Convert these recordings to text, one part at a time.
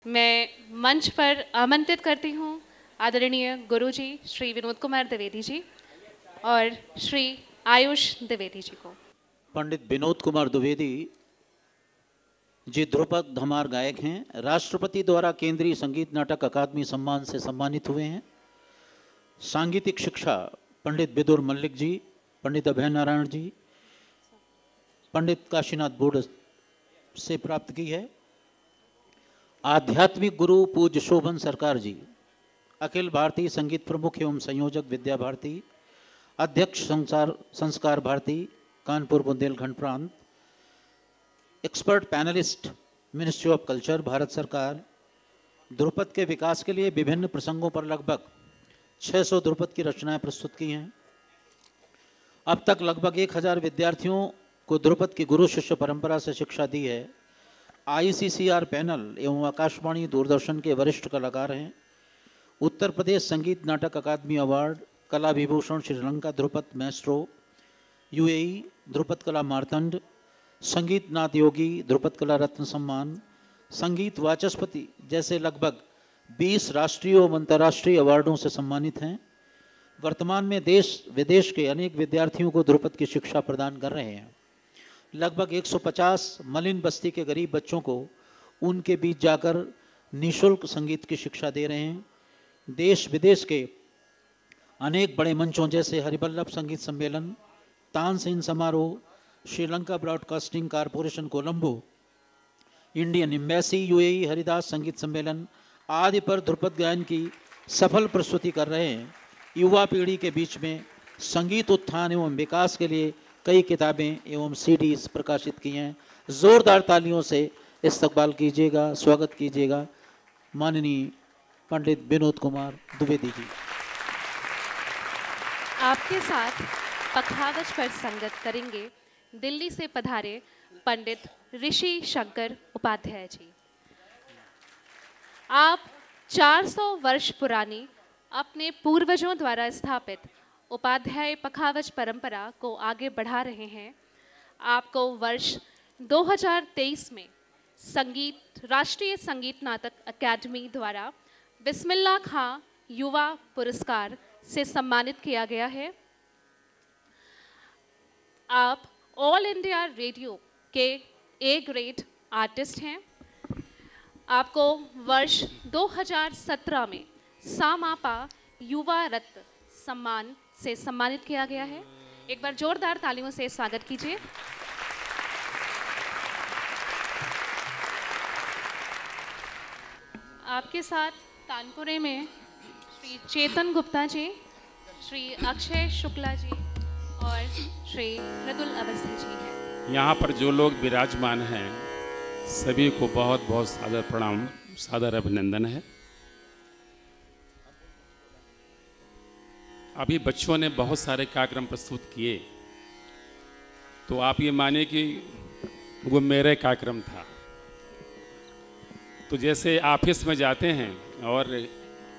मैं मंच पर आमंत्रित करती हूँ आदरणीय गुरुजी श्री विनोद कुमार द्विवेदी जी और श्री आयुष द्विवेदी जी को। पंडित विनोद कुमार द्विवेदी जी ध्रुपद धमार गायक हैं। राष्ट्रपति द्वारा केंद्रीय संगीत नाटक अकादमी सम्मान से सम्मानित हुए हैं। सांगीतिक शिक्षा पंडित विदुर मल्लिक जी, पंडित अभय नारायण जी, पंडित काशीनाथ बोर्ड से प्राप्त की है। आध्यात्मिक गुरु पूज्य शोभन सरकार जी, अखिल भारतीय संगीत प्रमुख एवं संयोजक विद्या भारती, अध्यक्ष संस्कार भारती कानपुर बुंदेलखंड प्रांत, expert panelist ministry of culture Bharat सरकार। ध्रुपद के विकास के लिए विभिन्न प्रसंगों पर लगभग 600 ध्रुपद की रचनाएं प्रस्तुत की हैं। अब तक लगभग 1000 विद्यार्थियों को ध्रुपद की गुरु शिष्य परंपरा से शिक्षा दी है। ICCR पैनल एवं आकाशवाणी दूरदर्शन के वरिष्ठ कलाकार हैं। उत्तर प्रदेश संगीत नाटक अकादमी अवार्ड, कला विभूषण श्रीलंका ध्रुपद मैस्ट्रो, UAE ध्रुपद कला मार्तंड, संगीत नाथ योगी ध्रुपद कला रत्न सम्मान, संगीत वाचस्पति जैसे लगभग 20 राष्ट्रीय एवं अंतर्राष्ट्रीय अवार्डों से सम्मानित हैं। वर्तमान में देश विदेश के अनेक विद्यार्थियों को ध्रुपद की शिक्षा प्रदान कर रहे हैं। लगभग 150 मलिन बस्ती के गरीब बच्चों को उनके बीच जाकर निःशुल्क संगीत की शिक्षा दे रहे हैं। देश विदेश के अनेक बड़े मंचों जैसे हरिवल्लभ संगीत सम्मेलन, तानसेन समारोह, Sri Lanka broadcasting corporation Colombo, Indian embassy UAE Haridas संगीत सम्मेलन आदि पर ध्रुपद गायन की सफल प्रस्तुति कर रहे हैं। युवा पीढ़ी के बीच में संगीत उत्थान एवं विकास के लिए कई किताबें एवं CDs प्रकाशित की हैं। जोरदार तालियों से इस्तकबाल कीजिएगा, स्वागत कीजिएगा माननीय पंडित विनोद कुमार द्विवेदी जी। आपके साथ पखावज पर संगत करेंगे दिल्ली से पधारे पंडित ऋषि शंकर उपाध्याय जी। आप 400 वर्ष पुरानी अपने पूर्वजों द्वारा स्थापित उपाध्याय पखावज परंपरा को आगे बढ़ा रहे हैं। आपको वर्ष 2023 में राष्ट्रीय संगीत नाटक अकादमी द्वारा बिस्मिल्लाह खां युवा पुरस्कार से सम्मानित किया गया है। आप ऑल इंडिया रेडियो के A ग्रेड आर्टिस्ट हैं। आपको वर्ष 2017 में सामापा युवा रत्न सम्मान से सम्मानित किया गया है। एक बार जोरदार तालियों से स्वागत कीजिए। आपके साथ कानपुरे में श्री चेतन गुप्ता जी, श्री अक्षय शुक्ला जी और श्री मृदुल अवस्थी जी हैं। यहाँ पर जो लोग विराजमान हैं सभी को बहुत बहुत सादर प्रणाम, सादर अभिनंदन है। अभी बच्चों ने बहुत सारे कार्यक्रम प्रस्तुत किए, तो आप ये माने कि वो मेरे कार्यक्रम था। तो जैसे ऑफिस में जाते हैं और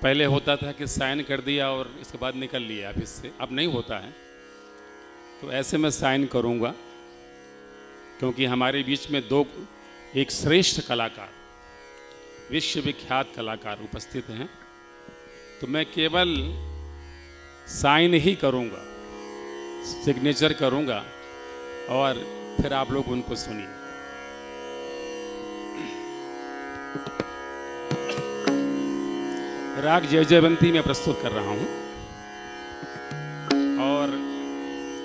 पहले होता था कि साइन कर दिया और इसके बाद निकल लिया ऑफिस से, अब नहीं होता है। तो ऐसे मैं साइन करूँगा क्योंकि हमारे बीच में एक श्रेष्ठ कलाकार, विश्वविख्यात कलाकार उपस्थित हैं। तो मैं केवल साइन ही करूँगा, सिग्नेचर करूँगा और फिर आप लोग उनको सुनिए। राग जय जयवंती में प्रस्तुत कर रहा हूँ और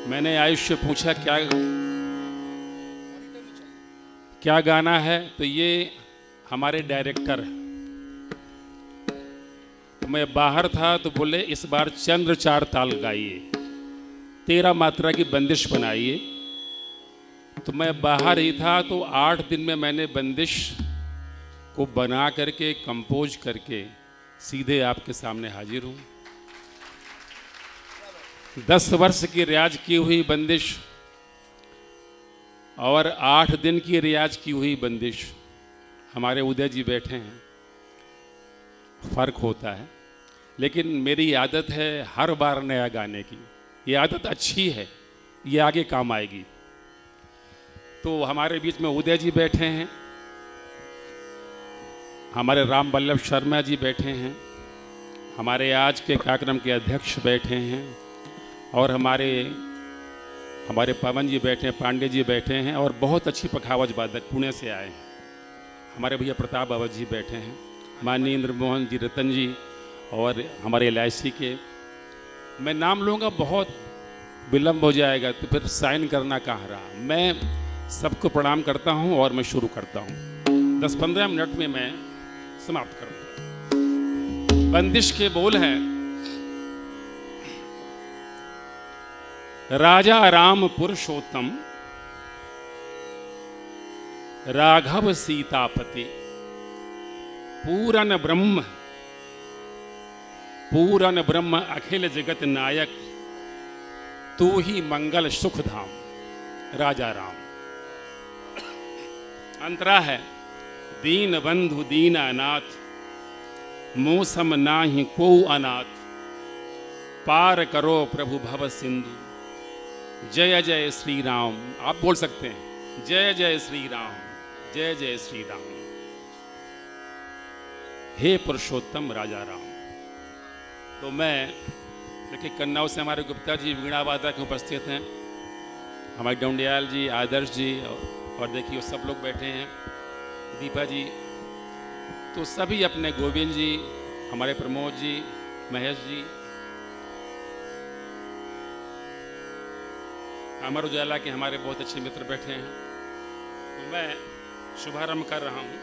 मैंने आयुष से पूछा क्या गाना है, तो ये हमारे डायरेक्टर हैं। तो मैं बाहर था तो बोले इस बार चंद्र 4 ताल गाइए, 13 मात्रा की बंदिश बनाइए। तो मैं बाहर ही था तो 8 दिन में मैंने बंदिश को बना करके कंपोज करके सीधे आपके सामने हाजिर हूँ। 10 वर्ष की रियाज की हुई बंदिश और 8 दिन की रियाज की हुई बंदिश। हमारे उदय जी बैठे हैं, फ़र्क होता है, लेकिन मेरी आदत है हर बार नया गाने की। ये आदत अच्छी है, ये आगे काम आएगी। तो हमारे बीच में उदय जी बैठे हैं, हमारे राम वल्लभ शर्मा जी बैठे हैं, हमारे आज के कार्यक्रम के अध्यक्ष बैठे हैं, और हमारे पवन जी बैठे हैं, पांडे जी बैठे हैं, और बहुत अच्छी पखावज वादक पुणे से आए हैं हमारे भैया प्रताप बाबा जी बैठे हैं, माननीय इंद्र मोहन जी, रतन जी, और हमारे LIC के। मैं नाम लूँगा, बहुत विलम्ब हो जाएगा तो फिर साइन करना कहाँ रहा। मैं सबको प्रणाम करता हूँ और मैं शुरू करता हूँ। 10-15 मिनट में मैं समाप्त करूँगा। बंदिश के बोल हैं, राजा राम पुरुषोत्तम राघव सीतापति, पूरन ब्रह्म अखिल जगत नायक, तू ही मंगल सुख धाम। राजा राम। अंतरा है, दीन बंधु दीन अनाथ, मौसम नाही को अनाथ, पार करो प्रभु भव सिंधु। जय जय श्री राम। आप बोल सकते हैं, जय जय श्री राम, जय जय श्री राम। हे पुरुषोत्तम राजा राम। तो मैं देखिए, कन्नौज से हमारे गुप्ता जी वीणा वादक उपस्थित हैं, हमारे डोंडियाल जी, आदर्श जी, और देखिए वो सब लोग बैठे हैं, दीपा जी। तो सभी अपने, गोविंद जी, हमारे प्रमोद जी, महेश जी, अमर उजाला के हमारे बहुत अच्छे मित्र बैठे हैं। तो मैं शुभारंभ कर रहा हूँ।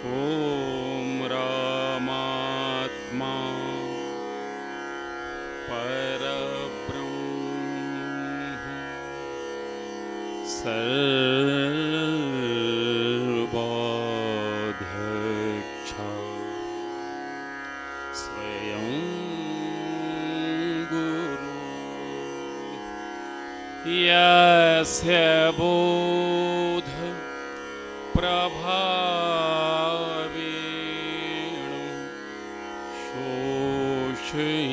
ओम रामात्मा परब्रह्म सर्वाध्यक्ष स्वयं गुरु यस्य बोध प्रभावेण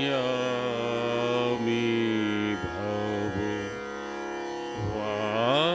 शोषयामि भव वारिधि।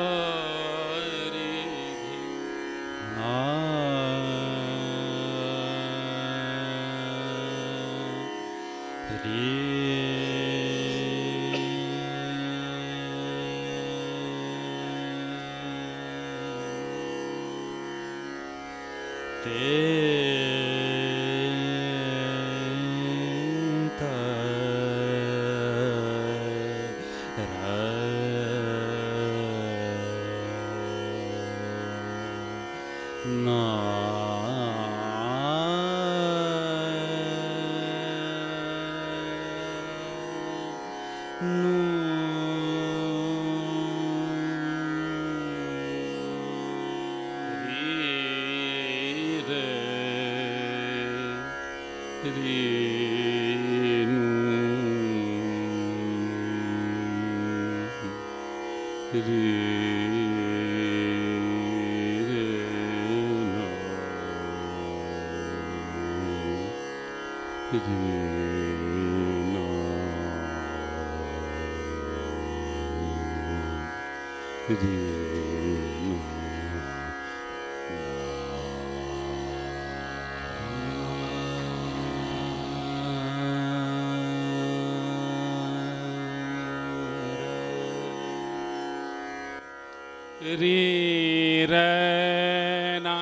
री रे ना,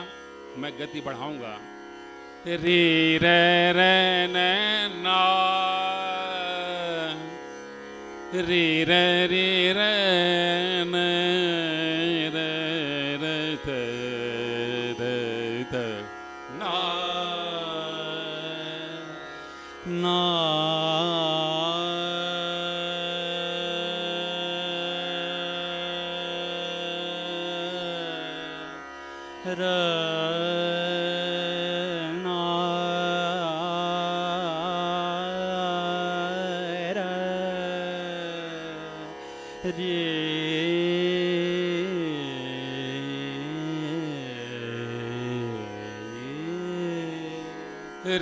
मैं गति बढ़ाऊंगा। री रे रे ने ना, री रे री रे ने रे रे ते रे ते ना ना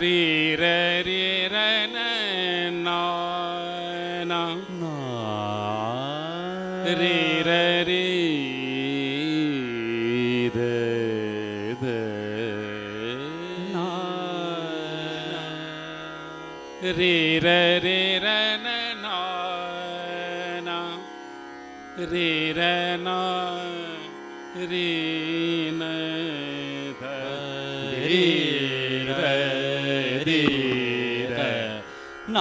री रे न ना ना री रे रे रे न ना ना रे न रे न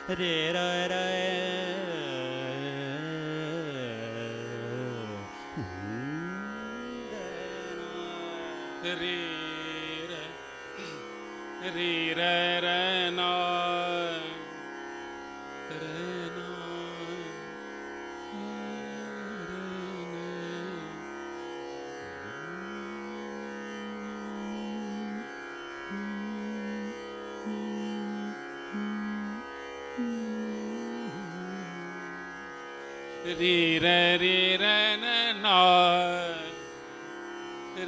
ध रे ना री रे न ना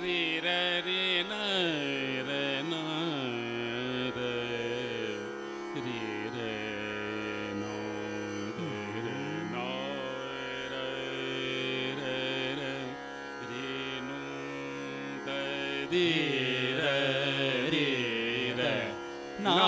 री रे न रे न रे री रे नो रे नो रे रे रे री नु दी रे री रे ना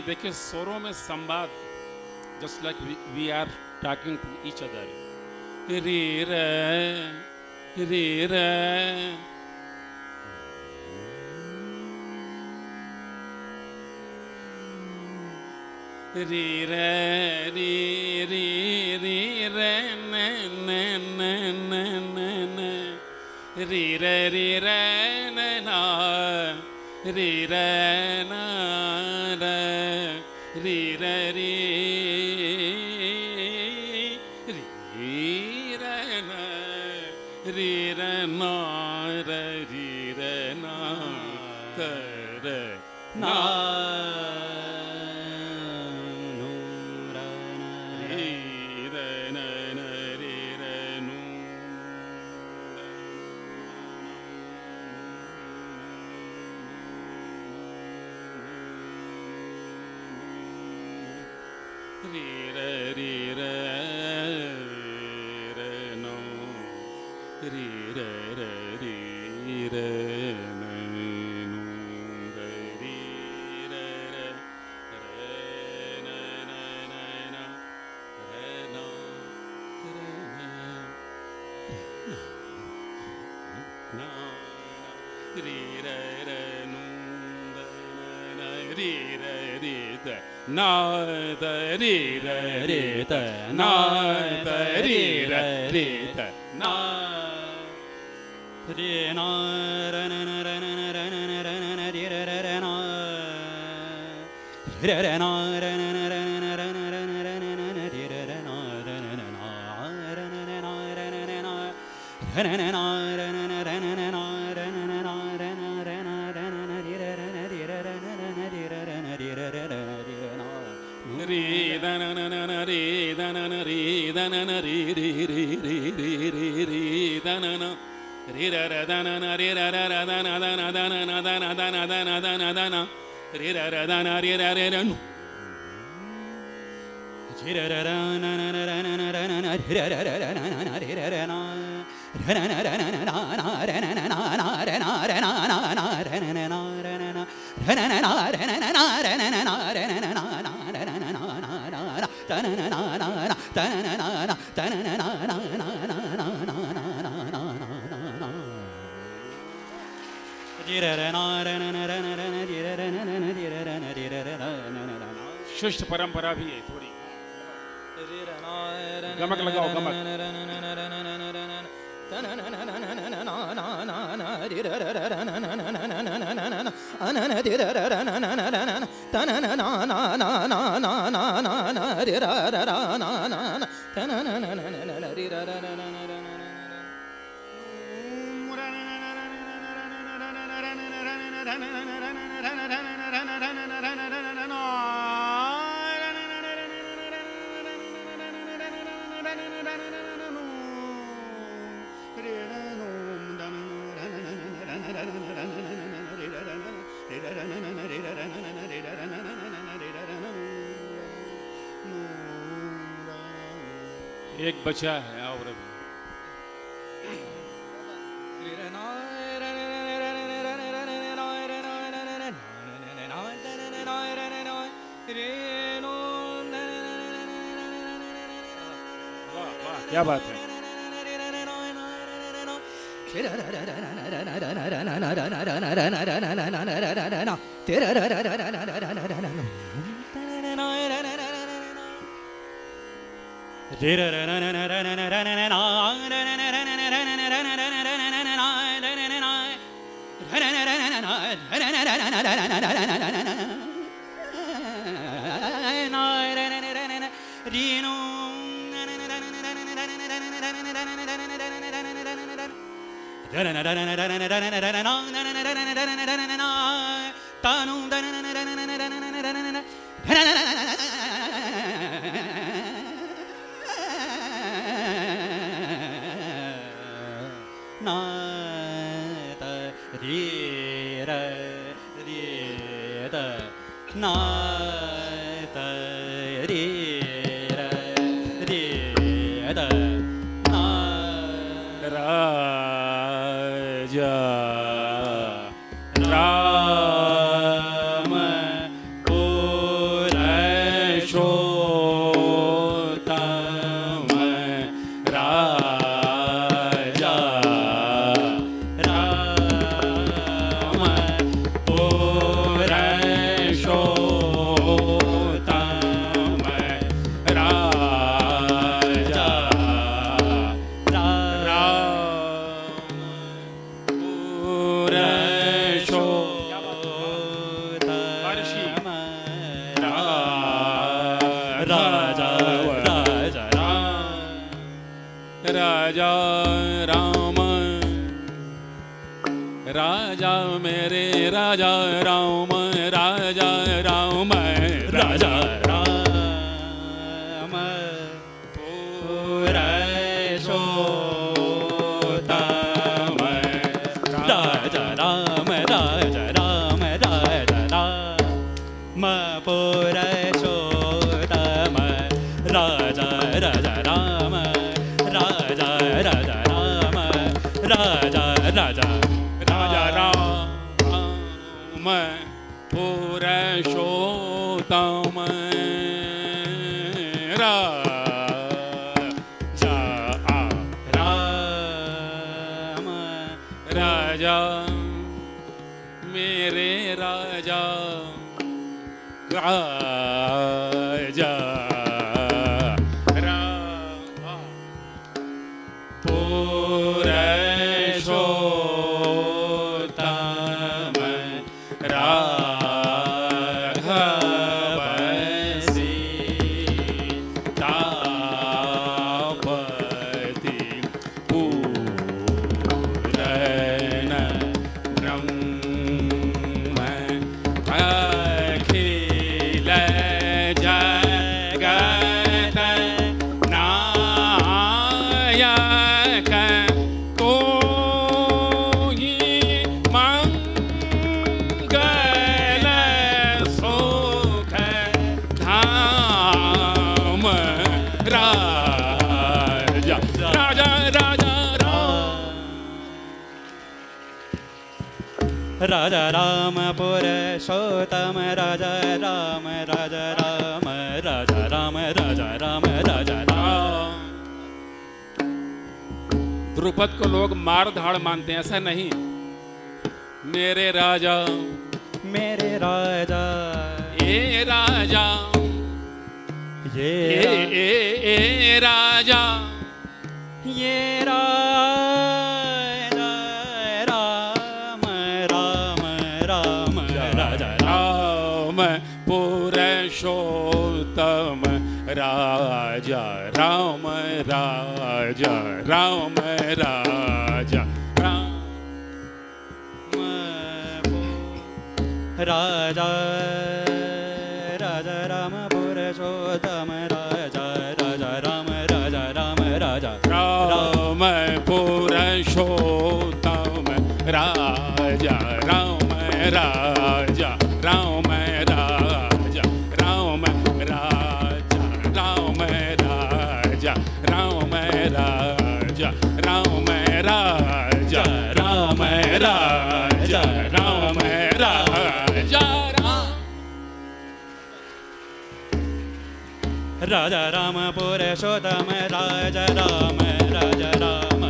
देखिए स्वरों में संवाद just like we are talking to each other री रे री रे री रे री री री रे न न न री रे न ना री रे ना री रे री रे ना री रे ना कर ना na da ri re ri da na da ri re ri da na ri na ra na na ra na na ra na na ra na na ri re re re na ri re na ra na na ra na na ra na ra na ra na na ri re re na ra na na na ra na na na ra na na na ra na na na ra na na ra na na na ra na na na ra na ra na ra na na ri re re na ri re re na na ri re re na ri re re na ri da na na na na ri da na na ri da na na ri ri ri ri ri ri ri da na na ri ra ra da na na ri ra ra ra da na da na da na na da na da na da na da na da na ri ra ra da na ri ra re ra nu ri ra ra ra na na na ra na na ra na na ri ra ra ra na na na ri ra ra na ra na na ra na na na ra na na na na ra na ra na na na ra na na na ra na na ra na na na ra na na na ra na na na ra na na na ta na na na na ta na na na na ta na na na na na na na na na ri ra ra na ra na na ra na ra na ri ra ra na na ri ra ra na ri ra ra na ना शुष्ट परंपरा भी है थोड़ी गमक लगाओ गमक एक बचा है और क्या बात है राजा राम, राजा मेरे राजा राम, राजा राम, राजा राम पुरुषोत्तम, राजा राम, राजा राम, राजा राम पुरुषोत्तम, राजा राजा राम, राजा राजा राम, राजा राजा राजा राम पुरुषोत्तम, राजा राम, राजा मेरे राजा, राजा पुरुषोत्तम, राघव सीतापति, पूरण ब्रह्म अखिल जगत नायक, तो ही मंगल सुख धाम, राजा राजा राजा राजा राम पुरुषोत्तम, राजा राम, राजा राम, राजा राम, राजा राम, राजा राम। द्रुपद को लोग मार धाड़ मानते हैं, ऐसा नहीं। मेरे राजा, मेरे राजा, ये राजा, ये राजा, ये राजा, राम राम राम, राजा राम पुरुषोत्तम, राजा राम, राजा राम, राजा राम, राजा राजा राम पुरुषोत्तम, राजा राजा राम, राजा राम, राजा राम पुरुषोत्तम, राजा राम, राजा राम, राजा राम, राजा राम, राजा राम, राजा राम, राजा राम, राजा राम, राजा राजा राम पुरुषोत्तम, राजा राम, राजा राम,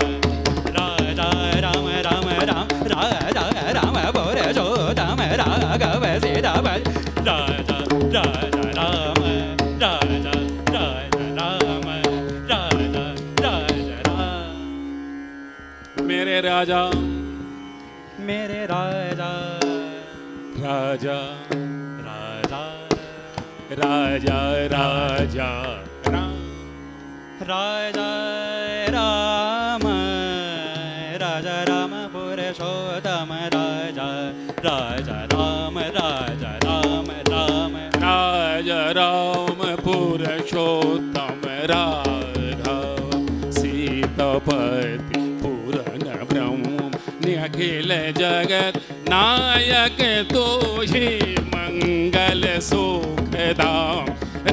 राजा राम, राम राम, राजा राम पुरुषोत्तम, राघव सीतापति, राजा राजा राम, राजा राजा राम, राजा राजा राम। मेरे राजा, मेरे राजा, राजा राजा राजा, राजा राम, राजा राम, राजा राम पुरुषोत्तम, राजा राजा राम, राजा राम, राम राजा राम पुरुषोत्तम, राघव सीतापति, पूरण ब्रह्म अखिल जगत नायक, तो ही मंगल सुख धाम,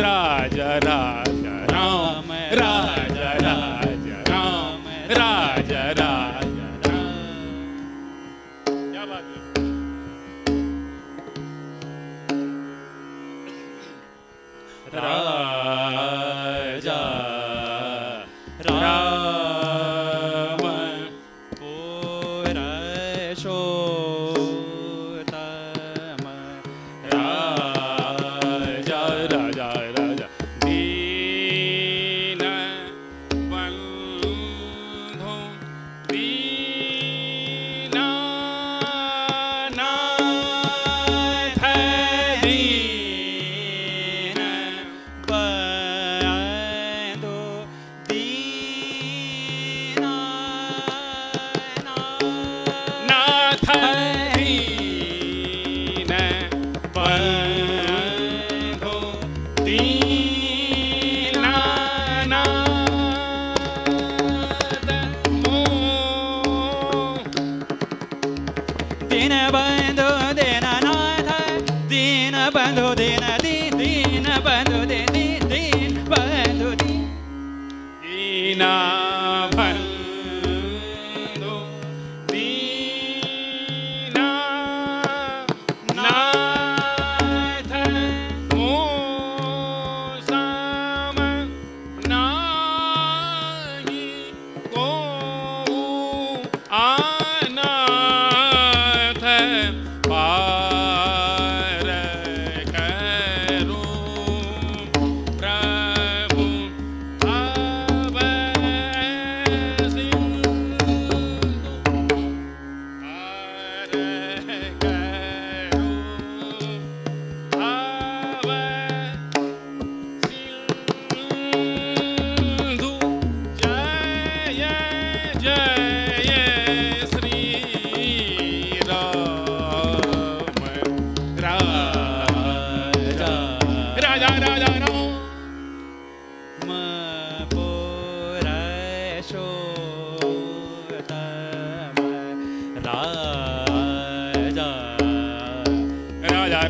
राजा राजा राम, राजा राजा राम, राजा राजा राम। क्या बात है? राजा राम पुरुषोत्तम, राजा राजा राजा, दीन बंधु दीनानाथ,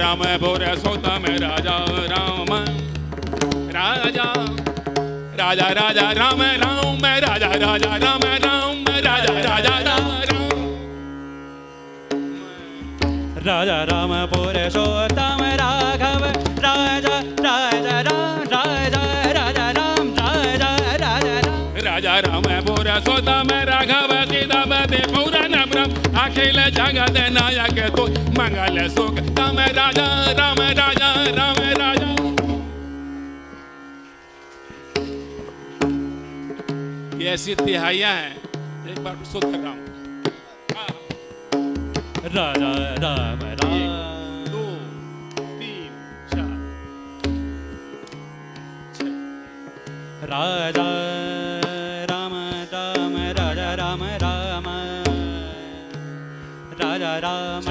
राम पुरुषोत्तम राजा राम राजा राजा राजा राम राम राजा राजा राम राम राजा राजा राम राजा राम पुरुषोत्तम राघव राजा राजा राम राजा राजा राम राजा राजा राम राजा राम पुरुषोत्तम राघव सीतापति पुराण ब्रह्म अखिल जगत नायक तू मंगल सुख राम राजा राम राजा राम राजा। ये ऐसी तिहाइयां हैं, एक बार शुद्ध कर रहा हूं। राजा राम राम 2 3 4 राजा राम राम राजा राम राम राजा राम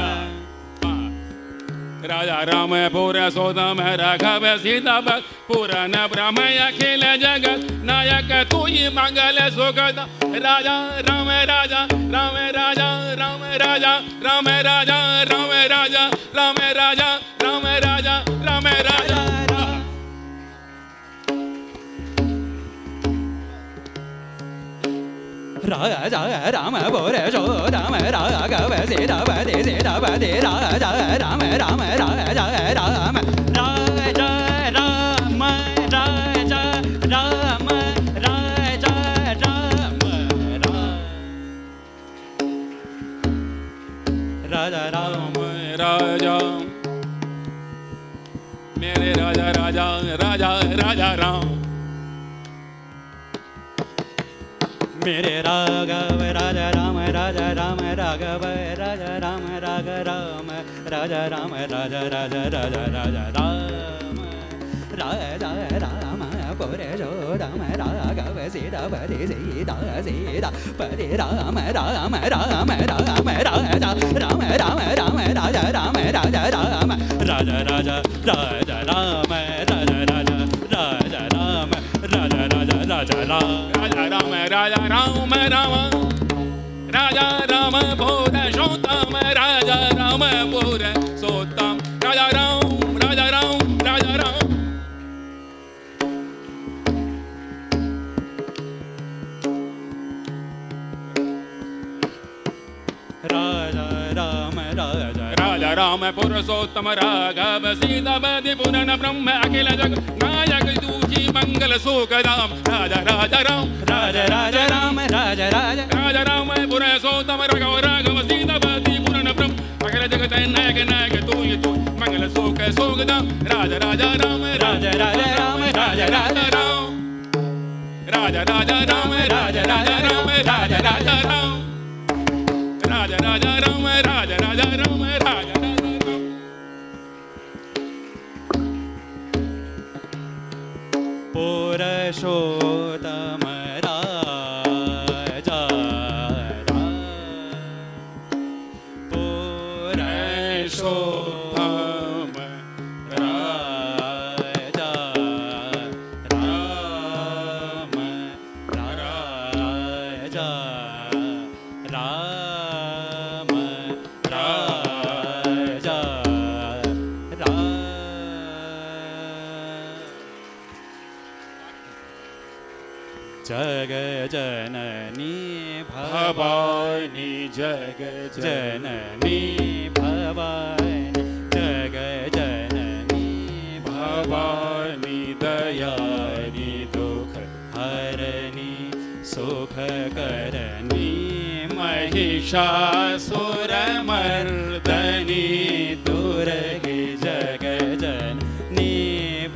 राजा राम पुरुषोत्तम राघव सीतापति पुराण ब्रह्म अखिल जगत नायक तू ही मंगल सुखद राजा राम राजा राम राजा राम राजा राम राजा राम राजा राम राजा राम राजा राम राजा। राजा राम पुरुषोत्तम राघव सीतापति सीतापति राजा राम राम राजा राम राजा राम राजा राम राजा राम राजा राम राजा मेरे राजा राजा राजा राजा राम मेरे राघव राजा राम राजा राम राघव राजा राम राजा राम राजा राम राजा राजा राजा राजा राम राजा राम पुरुषोत्तम राघव सीतापति सीता सीतापति राम राम राम राम राजा राम राम राम राजा राम राजा राम राजा राजा राजा राम राजा राजा राजा राम राजा राजा राजा राम राजा राम राजा राम राम राजा राम पुरुषोत्तम राजा राम पुरुषोत्तम राजा राम राजा राम राजा राम राजा राम राजा राजा राम पुरुषोत्तम राघव सीतापति पुराण ब्रह्म अखिल जग नायक तू ही मंगल सुखदाम राजा राजा राम राजा राजा राम राजा राजा राजा राम पुरुषोत्तम राघव राघव सीतापति पुराण ब्रह्म अखिल जगत नायक नायक तू ही तू मंगल सुख सुखदाम राजा राजा राम राजा राजा राम राजा राजा राम राजा राजा राम राजा राजा राम राजा राजा राम राजा राजा राम राजा राजा राम राजा राजा राम पुरुषोत्तम राजा पुरुषोत्तम राजा राम राजा राम राजा राम जग जननी भवानी जग जननी भवानी जग जननी भवानी दयानी दुख हरनी सुख करनी महिषासुरमर्दनी दुर्गे जग जननी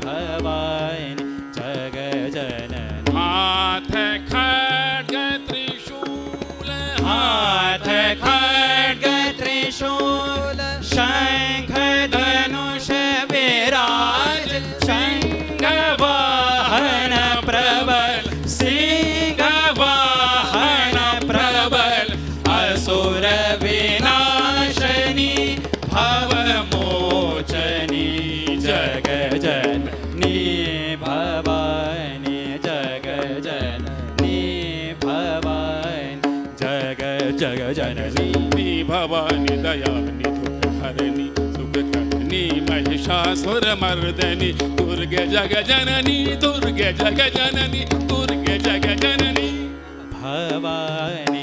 भवानी जग जननी हाथ खड्ग त्रिशूल हाथ खड्ग त्रिशूल शंख धनुष विराज शंख वाहन प्रबल सिंह वाहन प्रबल असुर विनाशनी भव मोचनी जग जननी भवानी जग जननी भवानी जग जग जननी भवानी दयानी दुख हरनी सुख करनी महिषासुर मर्दनी दुर्गे जग जननी दुर्गे जग जननी दुर्गे जग जननी भवानी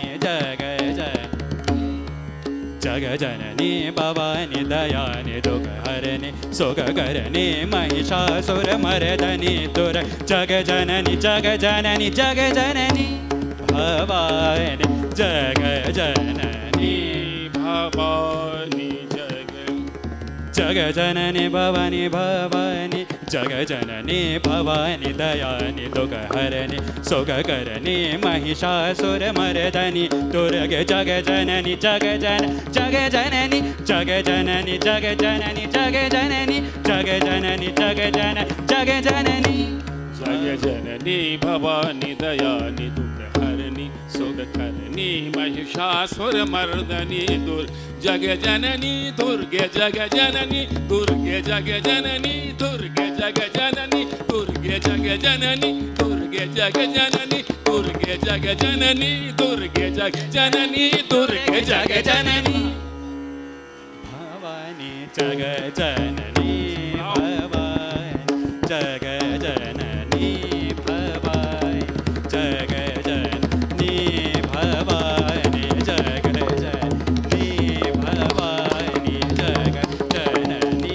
जग जननी भवानी दयानि दुख हरनि सुख करनी महिषासुर मर्दनी दुर् जग जननी जग जननी जग जननी भवानी जग जननी भवानी जग जननी भवानी भवानी जग जननी भवानी दयानि दुख हरनि सुख करनी महिषासुर मर्दनी दुर्गे जग जननी जग जननी जग जननी जग जननी जग जननी जग जननी जग जननी जग जननी भवानी दयानि दुख हरनि सुख करनी महिषासुर मर्दनी दुर् जग जननी दुर्गे जग जननी दुर्गे जग जननी दुर्गे जग जननी दुर्गे जग जननी दुर्गे जग जननी दुर्गे जग जननी दुर्गे जग जननी दुर्गे जग जननी भवानी जग जननी भवानी जग जननी भवानी जग जननी भवानी जग जननी भवानी जग जननी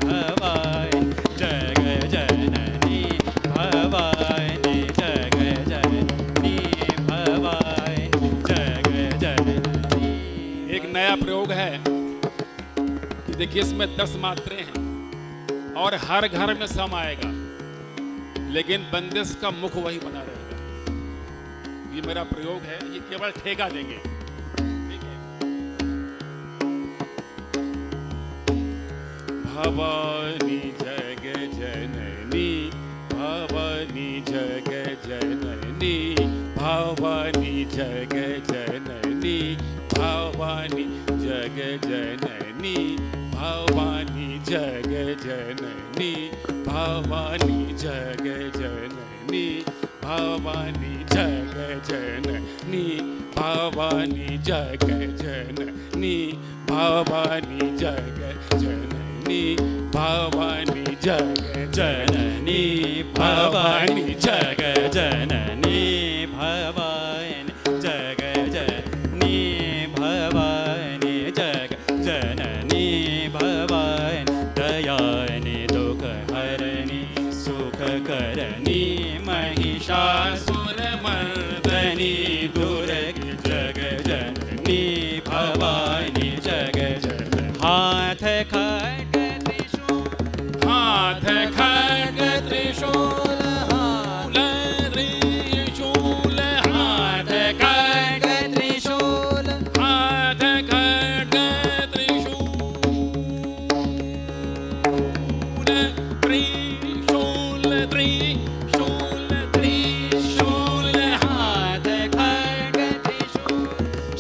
भवानी जग जननी भवानी जग जननी भवानी जग जननी। एक नया प्रयोग है कि देखिए इसमें 10 मात्रें हैं और हर घर में सम आएगा, लेकिन बंदिश का मुख वही बना रहेगा। ये मेरा प्रयोग है, ये केवल ठेका देंगे, ठीक है। भवानी जग जननी भवानी जग जननी भवानी जग जननी भवानी जग जननी भवानी जग जननी भवानी जग जननी भवानी जग जननी भवानी जग जननी भवानी जग जननी भवानी जग जननी भवानी जग जननी भवानी जग जननी भवानी जग जननी भवानी दयानि दुख हरनि सुख करनी महिषासुर मर्दनी दुर्गे जग जननी भवानी जग जननी हाथ खड्ग त्रिशूल हाथ खड्ग त्रिशूल त्रिशूल हाथ खड्ग त्रिशूल हाथ खड्ग त्रिशूल त्रिशूल त्रिशूल हाथ खड्ग त्रिशूल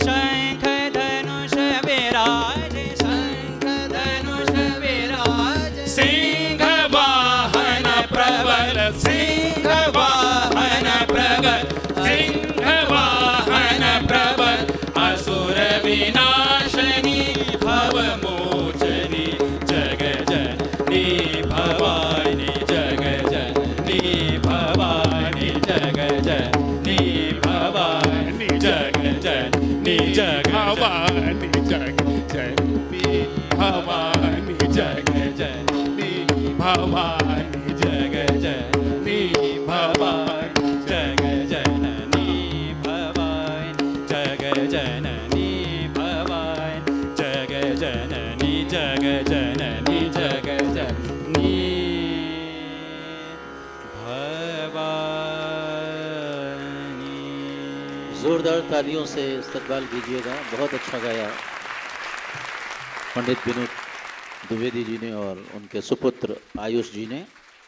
शंख धनुष विराज शंख धनुष विराज सिंह वाहन प्रबल सिंह वाहन प्रबल सिंह वाहन प्रबल असुर विनाशनी भव मोचनी जग जननी भवानी जग जननी भवानी जग जननी भवानी जग जननी जग भवानी जग जननी भवानी जग जननी भवानी जग जननी भवानी जग जननी भवानी जग जननी भवानी जग जननी जग जननी जग जननी भवानी। जोरदार तालियों से इस्तकबाल कीजिएगा। बहुत अच्छा गाया पंडित विनोद द्विवेदी जी ने और उनके सुपुत्र आयुष जी ने।